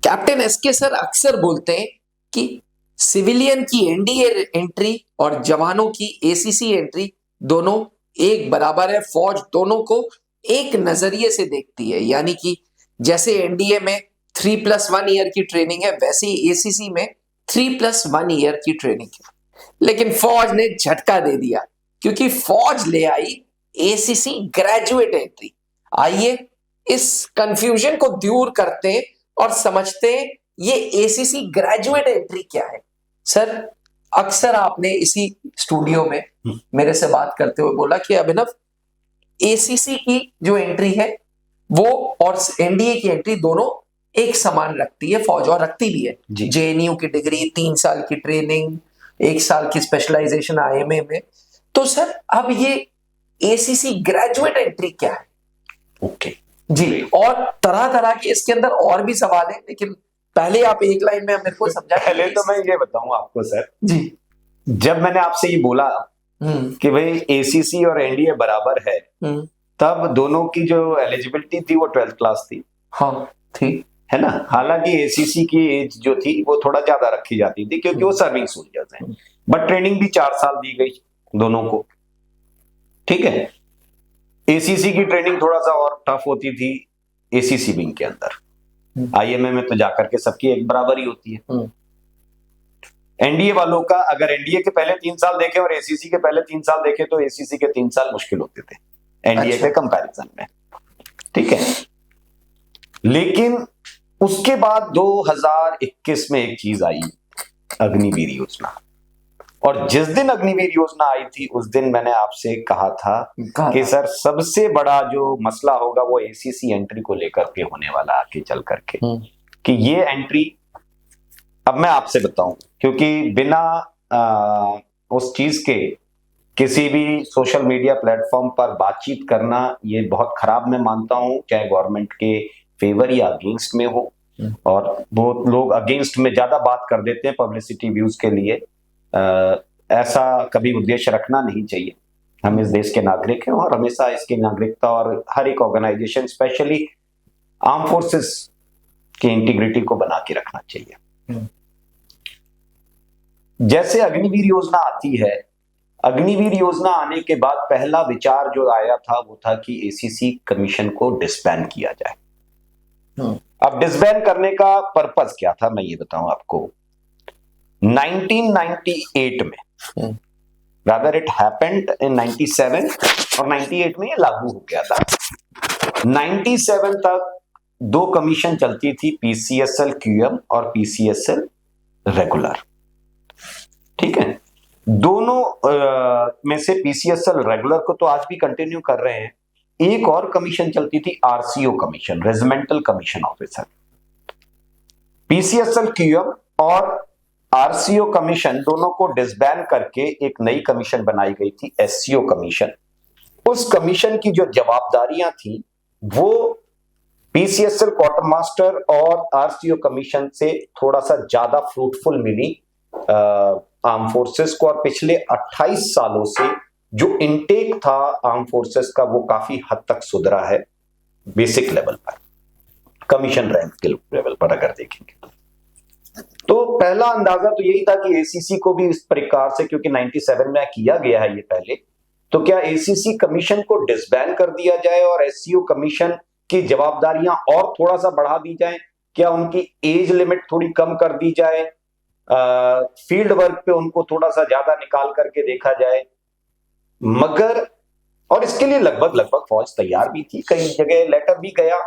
Captain SK sir अक्सर बोलते हैं कि सिविलियन की एनडीए एंट्री और जवानों की एसीसी एंट्री दोनों एक बराबर है। फौज दोनों को एक नजरिए से देखती है, यानी कि जैसे एनडीए में 3+1 ईयर की ट्रेनिंग है, वैसे ही एसीसी में 3+1 ईयर की ट्रेनिंग है। लेकिन फौज ने झटका दे दिया क्योंकि फौज ले आई एसीसी ग्रेजुएट एंट्री। आइए इस कंफ्यूजन को दूर करते हैं और समझते हैं ये एसीसी ग्रेजुएट एंट्री क्या है। सर, अक्सर आपने इसी स्टूडियो में मेरे से बात करते हुए बोला कि अभिनव, एसीसी की जो एंट्री है वो और एनडीए की एंट्री दोनों एक समान रखती है फौज, और रखती भी है। जेएनयू की डिग्री, 3 साल की ट्रेनिंग, 1 साल की स्पेशलाइजेशन आईएमए में। तो सर, अब ये एसीसी ग्रेजुएट एंट्री क्या है? ओके जी, और तरह तरह के इसके अंदर और भी सवाल है, लेकिन पहले आप एक लाइन में मेरे को समझा। पहले तो मैं ये बताऊं आपको सर जी, जब मैंने आपसे ये बोला कि भाई एसीसी और एनडीए बराबर है, तब दोनों की जो एलिजिबिलिटी थी वो 12th क्लास थी। हाँ थी, है ना। हालांकि एसीसी की एज जो थी वो थोड़ा ज्यादा रखी जाती थी क्योंकि वो सर्विंग सोल्जर्स हैं, बट ट्रेनिंग भी 4 साल दी गई दोनों को। ठीक है। एसीसी की ट्रेनिंग थोड़ा सा और टफ होती थी एसीसी विंग के अंदर। आईएमए में तो जाकर के सबकी एक बराबर ही होती है। एनडीए वालों का अगर एनडीए के पहले 3 साल देखें और एसीसी के पहले 3 साल देखें तो एसीसी के 3 साल मुश्किल होते थे एनडीए के कंपैरिजन में। ठीक है। लेकिन उसके बाद 2021 में एक चीज आई, अग्निवीर योजना। और जिस दिन अग्निवीर योजना आई थी उस दिन मैंने आपसे कहा था कि सर सबसे बड़ा जो मसला होगा वो एसीसी एंट्री को लेकर के होने वाला आगे चल करके, कि ये एंट्री, अब मैं आपसे बताऊं, क्योंकि बिना उस चीज के किसी भी सोशल मीडिया प्लेटफॉर्म पर बातचीत करना ये बहुत खराब मैं मानता हूं, चाहे गवर्नमेंट के फेवर या अगेंस्ट में हो। और बहुत लोग अगेंस्ट में ज्यादा बात कर देते हैं पब्लिसिटी व्यूज के लिए। ऐसा कभी उद्देश्य रखना नहीं चाहिए। हम इस देश के नागरिक हैं और हमेशा इसकी नागरिकता और हर एक ऑर्गेनाइजेशन, स्पेशली आर्म फोर्सेस की इंटीग्रिटी को बना के रखना चाहिए। जैसे अग्निवीर योजना आती है, अग्निवीर योजना आने के बाद पहला विचार जो आया था वो था कि एसीसी कमीशन को डिसबैन किया जाए। अब डिसबैन करने का पर्पस क्या था मैं ये बताऊं आपको। 1998 में, रादर इट हैपेंड इन 97 और 98 में ये लागू हो गया था। 97 तक 2 कमीशन चलती थी, पीसीएसएल क्यूएम और पीसीएसएल रेगुलर। ठीक है। दोनों में से पीसीएसएल रेगुलर को तो आज भी कंटिन्यू कर रहे हैं। एक और कमीशन चलती थी, RCO commission, regimental commission officer. PCSL QM और आरसीओ कमीशन दोनों को डिसबैन करके एक नई कमीशन बनाई गई थी, एससीओ कमीशन। उस कमीशन की जो जवाबदारियां थी वो पीसीएसएल क्वार्टर मास्टर और आरसीओ कमीशन से थोड़ा सा ज्यादा फ्रूटफुल मिली आर्म फोर्सेस को। और पिछले 28 सालों से जो इनटेक था आर्म फोर्सेस का वो काफी हद तक सुधरा है बेसिक लेवल पर, कमीशन रैंक के लेवल पर अगर देखेंगे तो पहला अंदाजा तो यही था कि एसीसी को भी इस प्रकार से, क्योंकि 97 में किया गया है ये पहले, तो क्या एसीसी कमीशन को डिसबैन कर दिया जाए और एससीओ कमीशन की जवाबदारियां और थोड़ा सा बढ़ा दी जाए? क्या उनकी एज लिमिट थोड़ी कम कर दी जाए? फील्ड वर्क पे उनको थोड़ा सा ज्यादा निकाल करके देखा जाए? मगर, और इसके लिए लगभग फौज तैयार भी थी। कई जगह लेटर भी गया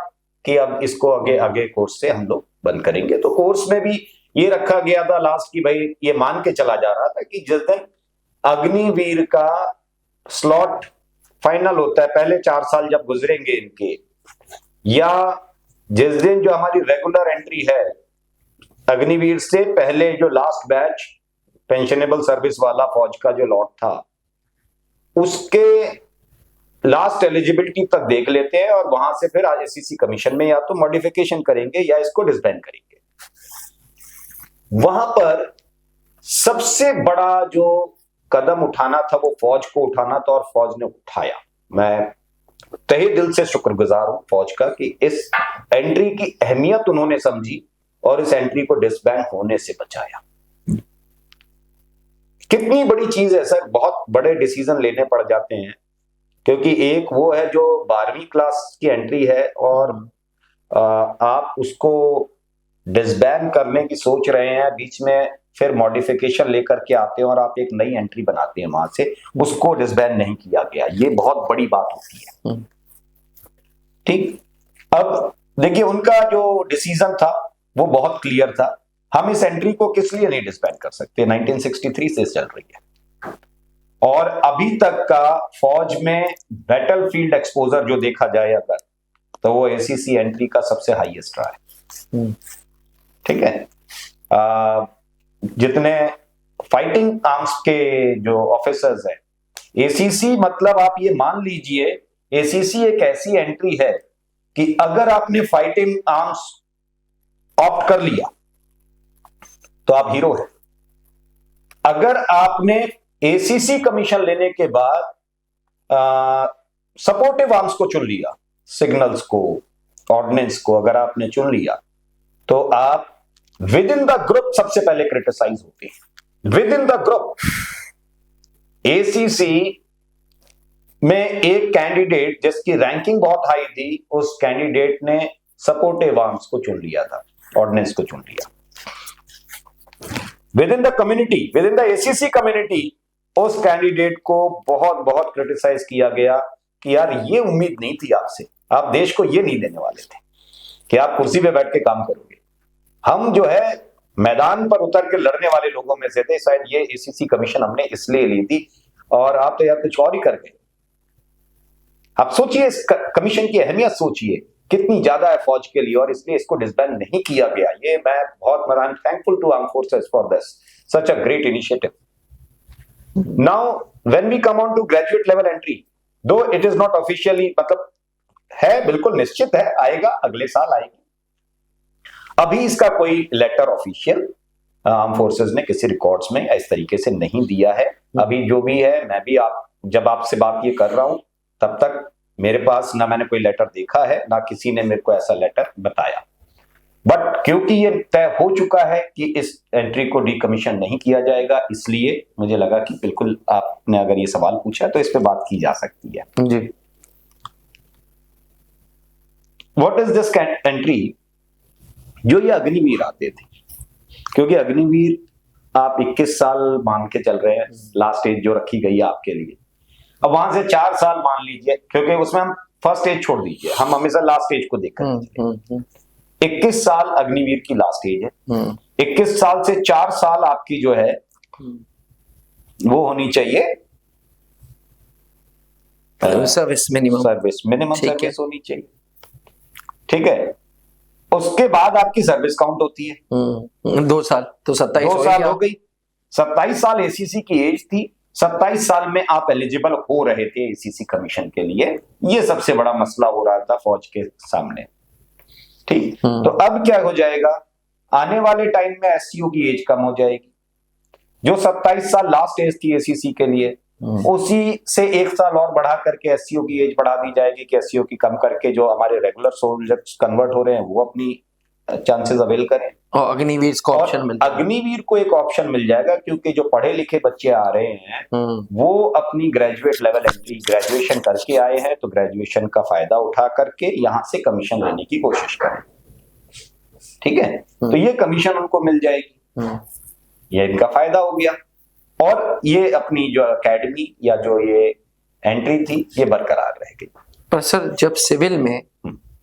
कि अब इसको आगे कोर्स से हम लोग बंद करेंगे। तो कोर्स में भी ये रखा गया था लास्ट की, भाई ये मान के चला जा रहा था कि जिस दिन अग्निवीर का स्लॉट फाइनल होता है, पहले 4 साल जब गुजरेंगे इनके, या जिस दिन जो हमारी रेगुलर एंट्री है अग्निवीर से पहले, जो लास्ट बैच पेंशनेबल सर्विस वाला फौज का जो लॉट था उसके लास्ट एलिजिबिलिटी तक देख लेते हैं और वहां से फिर एसीसी कमीशन में या तो मॉडिफिकेशन करेंगे या इसको डिसबैन करेंगे। वहां पर सबसे बड़ा जो कदम उठाना था वो फौज को उठाना था और फौज ने उठाया। मैं तहे दिल से शुक्रगुजार हूं फौज का कि इस एंट्री की अहमियत उन्होंने समझी और इस एंट्री को डिसबैंड होने से बचाया। कितनी बड़ी चीज है सर, बहुत बड़े डिसीजन लेने पड़ जाते हैं, क्योंकि एक वो है जो 12वीं क्लास की एंट्री है और आप उसको डिसबैंड करने की सोच रहे हैं, बीच में फिर मॉडिफिकेशन लेकर के आते हैं और आप एक नई एंट्री बनाते हैं, वहां से उसको डिसबैंड नहीं किया गया। ये बहुत बड़ी बात होती है। ठीक, अब देखिए उनका जो डिसीजन था वो बहुत क्लियर था। हम इस एंट्री को किस लिए नहीं डिसबैंड कर सकते, 1963 से चल रही है और अभी तक का फौज में बैटलफील्ड एक्सपोजर जो देखा जाए अगर, तो वो एसीसी एंट्री का सबसे हाईएस्ट रहा है। ठीक है, जितने फाइटिंग आर्म्स के जो ऑफिसर्स हैं, एसीसी मतलब आप ये मान लीजिए एसीसी एक ऐसी एंट्री है कि अगर आपने फाइटिंग आर्म्स ऑप्ट कर लिया तो आप हीरो हैं। अगर आपने एसीसी कमीशन लेने के बाद सपोर्टिव आर्म्स को चुन लिया, सिग्नल्स को, ऑर्डिनेंस को अगर आपने चुन लिया, तो आप विद इन द ग्रुप सबसे पहले क्रिटिसाइज होते हैं। With in the group ACC में एक कैंडिडेट जिसकी रैंकिंग बहुत हाई थी, उस कैंडिडेट ने सपोर्टिव आर्म्स को चुन लिया था, ऑर्डिनेंस को चुन लिया। With in the community, with in the ACC community, उस कैंडिडेट को बहुत बहुत क्रिटिसाइज किया गया कि यार ये उम्मीद नहीं थी आपसे, आप देश को ये नहीं देने वाले थे कि आप कुर्सी पे बैठ के काम करोगे। हम जो है मैदान पर उतर के लड़ने वाले लोगों में से थे, शायद ये एसीसी कमीशन हमने इसलिए ली थी और आप तो यार कुछ और ही कर गए। आप सोचिए इस कमीशन की अहमियत, सोचिए कितनी ज्यादा है फौज के लिए, और इसलिए इसको डिसबैंड नहीं किया गया। ये मैं बहुत I am thankful to arm forces for this such a great initiative. Now when we come on to graduate level entry, though it is not officially, मतलब है बिल्कुल निश्चित है, आएगा अगले साल आएगी। अभी इसका कोई लेटर ऑफिशियल आर्म फोर्सेस ने किसी रिकॉर्ड्स में इस तरीके से नहीं दिया है। अभी जो भी है, मैं भी जब आपसे बात ये कर रहा हूं तब तक मेरे पास ना मैंने कोई लेटर देखा है, ना किसी ने मेरे को ऐसा लेटर बताया। बट क्योंकि ये तय हो चुका है कि इस एंट्री को डीकमीशन नहीं किया जाएगा, इसलिए मुझे लगा कि बिल्कुल आपने अगर ये सवाल पूछा तो इस पे बात की जा सकती है जी। What is this entry? जो ये अग्निवीर आते थे, क्योंकि अग्निवीर आप 21 साल मान के चल रहे हैं, लास्ट एज जो रखी गई है आपके लिए। अब वहां से 4 साल मान लीजिए, क्योंकि उसमें हम फर्स्ट एज छोड़ दीजिए, हम हमेशा लास्ट एज को देखकर 21 साल अग्निवीर की लास्ट एज है। 21 साल से 4 साल आपकी जो है वो होनी चाहिए सर्विस मिनिमम, सर्विस होनी चाहिए। ठीक है, उसके बाद आपकी सर्विस काउंट होती है 2 साल, तो 27 साल हो गई। 27 साल एसीसी की एज थी, 27 साल में आप एलिजिबल हो रहे थे एसीसी कमीशन के लिए। ये सबसे बड़ा मसला हो रहा था फौज के सामने। ठीक, तो अब क्या हो जाएगा, आने वाले टाइम में एससीओ की एज कम हो जाएगी। जो 27 साल लास्ट एज थी एसीसी के लिए, उसी से 1 साल और बढ़ा करके एससीओ की एज बढ़ा दी जाएगी कि एससीओ की कम करके जो हमारे रेगुलर सोल्जर्स कन्वर्ट हो रहे हैं वो अपनी चांसेस अवेल करें। और अग्निवीर को ऑप्शन मिल जाएगा। अग्निवीर को एक ऑप्शन मिल जाएगा, क्योंकि जो पढ़े लिखे बच्चे आ रहे हैं वो अपनी ग्रेजुएट लेवल एंट्री, ग्रेजुएशन करके आए हैं, तो ग्रेजुएशन का फायदा उठा करके यहां से कमीशन लेने की कोशिश करें। ठीक है, तो ये कमीशन उनको मिल जाएगी, ये इनका फायदा हो गया। और ये अपनी जो एकेडमी या जो ये एंट्री थी ये बरकरार रह गई। पर सर जब सिविल में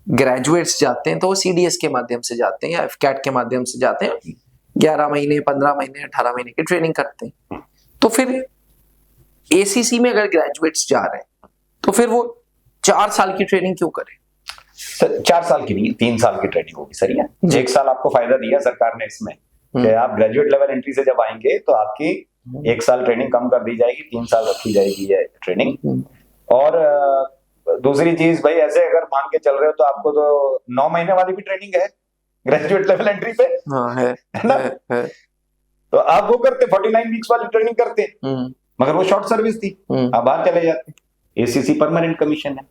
ग्रेजुएट्स जाते हैं तो वो सीडीएस के माध्यम से जाते हैं या एफकैट के माध्यम से जाते हैं, 11 महीने, 15 महीने, 18 महीने की ट्रेनिंग करते हैं। तो फिर एसीसी में अगर ग्रेजुएट्स जा रहे हैं तो फिर वो 4 साल की ट्रेनिंग क्यों करें? सर 4 साल की नहीं, 3 साल की ट्रेनिंग होगी सर। ये 1 साल आपको फायदा दिया सरकार ने इसमें कि आप ग्रेजुएट लेवल एंट्री से जब आएंगे तो आपकी 1 साल ट्रेनिंग कम कर दी जाएगी, 3 साल रखी जाएगी ये ट्रेनिंग। और दूसरी चीज भाई, ऐसे अगर मान के चल रहे हो तो आपको तो 9 महीने वाली भी ट्रेनिंग है ग्रेजुएट लेवल एंट्री पे। हाँ है ना? है। तो आप वो करते 49 वीक्स वाली ट्रेनिंग करते, मगर वो शॉर्ट सर्विस थी, आप बाहर चले जाते। एसीसी परमानेंट कमीशन है,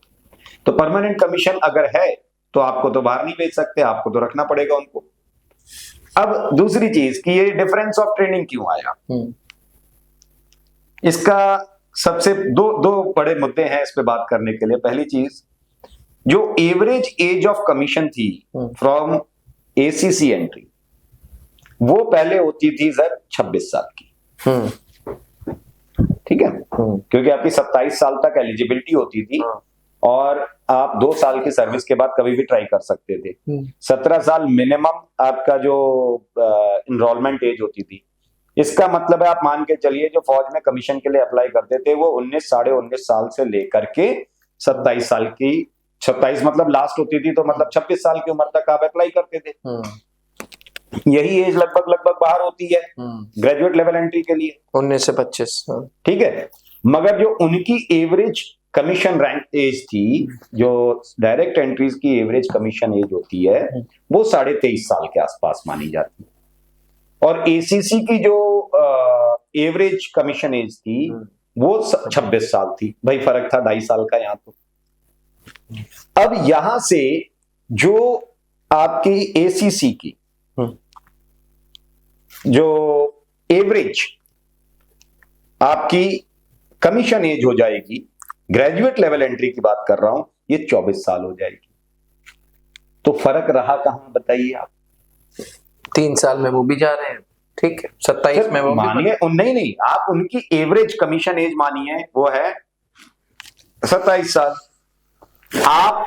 तो परमानेंट कमीशन अगर है तो आपको तो बाहर नहीं भेज सकते, आपको तो रखना पड़ेगा उनको। अब दूसरी चीज कि ये डिफरेंस ऑफ ट्रेनिंग क्यों आया, इसका सबसे दो बड़े मुद्दे हैं इस पे बात करने के लिए। पहली चीज, जो एवरेज एज ऑफ कमीशन थी फ्रॉम एसीसी एंट्री, वो पहले होती थी सर 26 साल की। ठीक है, क्योंकि आपकी 27 साल तक एलिजिबिलिटी होती थी और आप 2 साल की सर्विस के बाद कभी भी ट्राई कर सकते थे। 17 साल मिनिमम आपका जो इनरोलमेंट एज होती थी। इसका मतलब है आप मान के चलिए जो फौज में कमीशन के लिए अप्लाई करते थे वो 19 साढ़े 19 साल से लेकर के 27 साल की, 27 मतलब लास्ट होती थी, तो मतलब 26 साल की उम्र तक आप अप्लाई करते थे। यही एज लगभग बाहर होती है ग्रेजुएट लेवल एंट्री के लिए, 19 से 25। ठीक है, मगर जो उनकी एवरेज कमीशन रैंक एज थी, जो डायरेक्ट एंट्रीज की एवरेज कमीशन एज होती है, वो 23.5 साल के आसपास मानी जाती है। और एसीसी की जो एवरेज कमीशन एज थी वो 26 साल थी। भाई फर्क था 2.5 साल का यहां तो। अब यहां से जो आपकी एसीसी की जो एवरेज आपकी कमीशन एज हो जाएगी, ग्रेजुएट लेवल एंट्री की बात कर रहा हूं, ये 24 साल हो जाएगी। तो फर्क रहा कहां बताइए आप? 3 साल में वो भी जा रहे हैं, ठीक है, 27 में वो मानिए, नहीं, आप उनकी एवरेज कमीशन एज मानिए वो है 27 साल, आप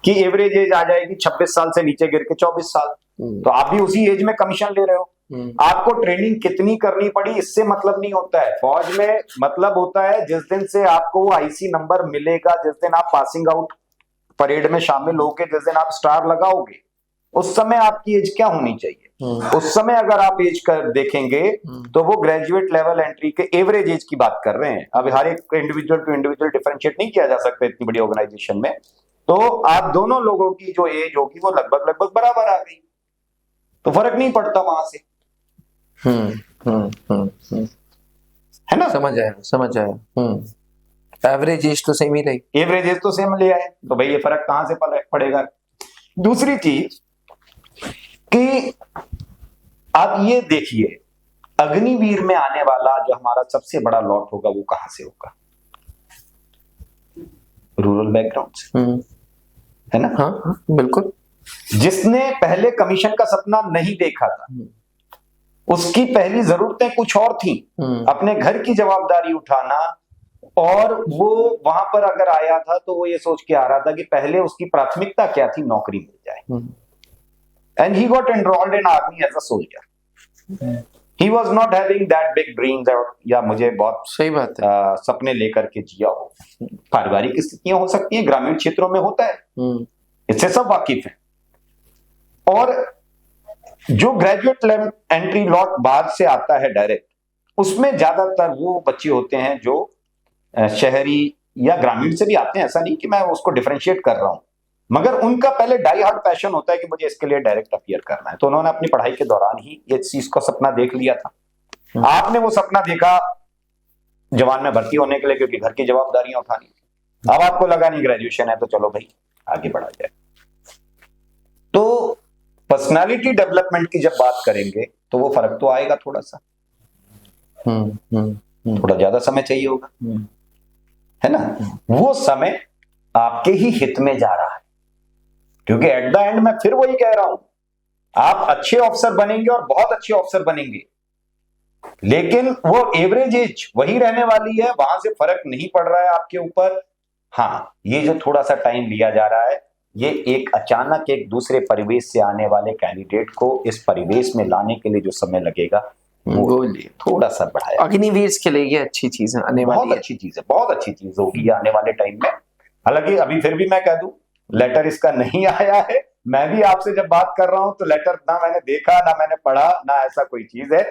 की एवरेज एज आ जाएगी 26 साल से नीचे गिर के 24 साल। तो आप भी उसी एज में कमीशन ले रहे हो। आपको ट्रेनिंग कितनी करनी पड़ी इससे मतलब नहीं होता है। फौज में मतलब होता है जिस दिन से आपको वो आईसी नंबर मिलेगा, जिस दिन आप पासिंग आउट परेड में शामिल होगे, जिस दिन आप स्टार लगाओगे, उस समय आपकी एज क्या होनी चाहिए। उस समय अगर आप एज कर देखेंगे तो वो ग्रेजुएट लेवल एंट्री के एवरेज एज की बात कर रहे हैं। अब हर एक इंडिविजुअल टू इंडिविजुअल डिफरेंशिएट नहीं किया जा सकता इतनी बड़ी ऑर्गेनाइजेशन में। तो आप दोनों लोगों की जो एज होगी वो लगभग बराबर आ गई, तो फर्क नहीं पड़ता वहां से। है ना, समझ आया। एवरेज एज तो सेम ही रही, एवरेज एज तो सेम ले आए, तो भाई ये फर्क कहां से पड़ेगा। दूसरी चीज कि आप ये देखिए, अग्निवीर में आने वाला जो हमारा सबसे बड़ा लॉट होगा वो कहां से होगा? रूरल बैकग्राउंड से, है ना? हाँ, बिल्कुल। जिसने पहले कमीशन का सपना नहीं देखा था, उसकी पहली जरूरतें कुछ और थी, अपने घर की जवाबदारी उठाना, और वो वहां पर अगर आया था तो वो ये सोच के आ रहा था कि पहले उसकी प्राथमिकता क्या थी, नौकरी मिल जाए। And he got enrolled in army as a soldier. He was not having that big dreams, या मुझे बहुत सही बात है सपने लेकर के जिया हो। पारिवारिक स्थितियां हो सकती हैं, ग्रामीण क्षेत्रों में होता है, इससे सब वाकिफ है। और जो ग्रेजुएट लेवल एंट्री लॉट बाहर से आता है डायरेक्ट, उसमें ज्यादातर वो बच्चे होते हैं जो शहरी या ग्रामीण से भी आते हैं। ऐसा नहीं कि मैं उसको डिफरेंशिएट कर रहा हूं, मगर उनका पहले डाई हार्ड पैशन होता है कि मुझे इसके लिए डायरेक्ट अपीयर करना है। तो उन्होंने अपनी पढ़ाई के दौरान ही ये चीज का सपना देख लिया था। आपने वो सपना देखा जवान में भर्ती होने के लिए, क्योंकि घर की जवाबदारियां उठानी थी। अब आपको लगा नहीं ग्रेजुएशन है तो चलो भाई आगे बढ़ा जाए। तो पर्सनालिटी डेवलपमेंट की जब बात करेंगे तो वो फर्क तो आएगा थोड़ा सा, थोड़ा ज्यादा समय चाहिए होगा, है ना? वो समय आपके ही हित में जा रहा है, क्योंकि एट द एंड मैं फिर वही कह रहा हूं, आप अच्छे ऑफिसर बनेंगे और बहुत अच्छे ऑफिसर बनेंगे, लेकिन वो एवरेज एज वही रहने वाली है, वहां से फर्क नहीं पड़ रहा है आपके ऊपर। हाँ, ये जो थोड़ा सा टाइम लिया जा रहा है, ये एक अचानक एक दूसरे परिवेश से आने वाले कैंडिडेट को इस परिवेश में लाने के लिए जो समय लगेगा वो थोड़ा सा बढ़ाया। अग्निवीर के लिए ये अच्छी चीज है, आने वाली बहुत अच्छी चीज है, बहुत अच्छी चीज होगी ये आने वाले टाइम में। हालांकि अभी फिर भी मैं कह दूं, लेटर इसका नहीं आया है। मैं भी आपसे जब बात कर रहा हूं तो लेटर ना मैंने देखा, ना मैंने पढ़ा, ना ऐसा कोई चीज है।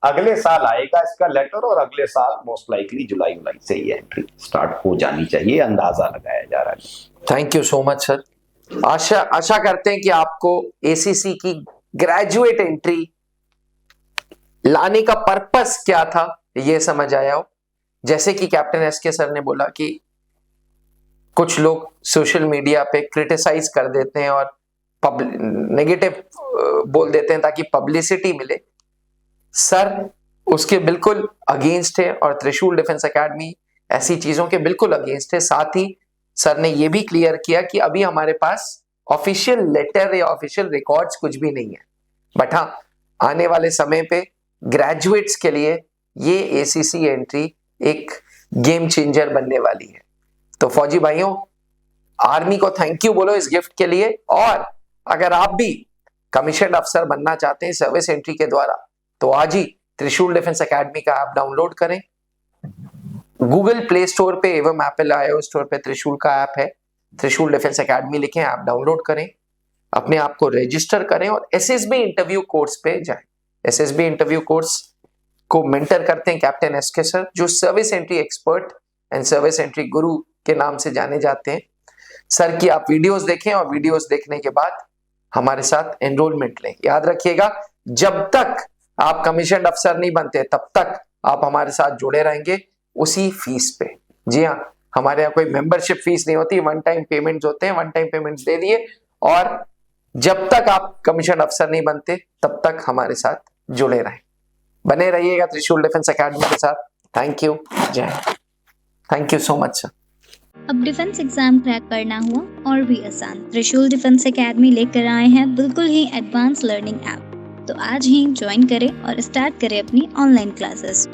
अगले साल आएगा इसका लेटर, और अगले साल मोस्ट लाइकली जुलाई से ये एंट्री स्टार्ट हो जानी चाहिए, अंदाजा लगाया जा रहा है। Thank you so much sir. आशा करते हैं कि आपको एसीसी की ग्रेजुएट एंट्री लाने का पर्पस क्या था ये समझ आया हो। जैसे कि कैप्टन एसके सर ने बोला कि कुछ लोग सोशल मीडिया पे क्रिटिसाइज कर देते हैं और नेगेटिव बोल देते हैं ताकि पब्लिसिटी मिले। सर उसके बिल्कुल अगेंस्ट है और त्रिशूल डिफेंस एकेडमी ऐसी चीजों के बिल्कुल अगेंस्ट है। साथ ही सर ने यह भी क्लियर किया कि अभी हमारे पास ऑफिशियल लेटर या ऑफिशियल रिकॉर्ड्स कुछ भी नहीं है, बट हाँ आने वाले समय पे ग्रेजुएट्स के लिए ये एसीसी एंट्री एक गेम चेंजर बनने वाली है। तो फौजी भाइयों, आर्मी को थैंक यू बोलो इस गिफ्ट के लिए। और अगर आप भी कमीशन अफसर बनना चाहते हैं सर्विस एंट्री के द्वारा, तो आज ही त्रिशूल डिफेंस एकेडमी का ऐप डाउनलोड करें। गूगल प्ले स्टोर पे एवं एप्पल iOS स्टोर पे त्रिशूल का ऐप है, त्रिशूल डिफेंस एकेडमी लिखें, ऐप डाउनलोड करें, अपने आप को रजिस्टर करें और एसएसबी इंटरव्यू कोर्स पे जाएं। एसएसबी इंटरव्यू कोर्स को मेंटर करते हैं कैप्टन एसके सर, जो service entry expert and service entry गुरु के नाम से जाने जाते हैं। सर की आप वीडियोस देखें और वीडियोस देखने के बाद हमारे साथ एनरोलमेंट लें। याद रखिएगा, जब तक आप कमीशन अफसर नहीं बनते तब तक आप हमारे साथ जुड़े रहेंगे उसी फीस पे। जी हाँ, हमारे यहाँ कोई मेंबरशिप फीस नहीं होती, वन टाइम पेमेंट्स होते हैं, वन टाइम पेमेंट्स दे दिए और जब तक आप कमीशन अफसर नहीं बनते तब तक हमारे साथ जुड़े रहें। बने रहिएगा त्रिशूल डिफेंस एकेडमी के साथ। थैंक यू, जय Hind. Thank you so much sir. अब डिफेंस एग्जाम क्रैक करना हुआ और भी आसान, त्रिशूल डिफेंस एकेडमी लेकर आए हैं बिल्कुल ही एडवांस लर्निंग ऐप। तो आज ही ज्वाइन करें और स्टार्ट करें अपनी ऑनलाइन क्लासेस।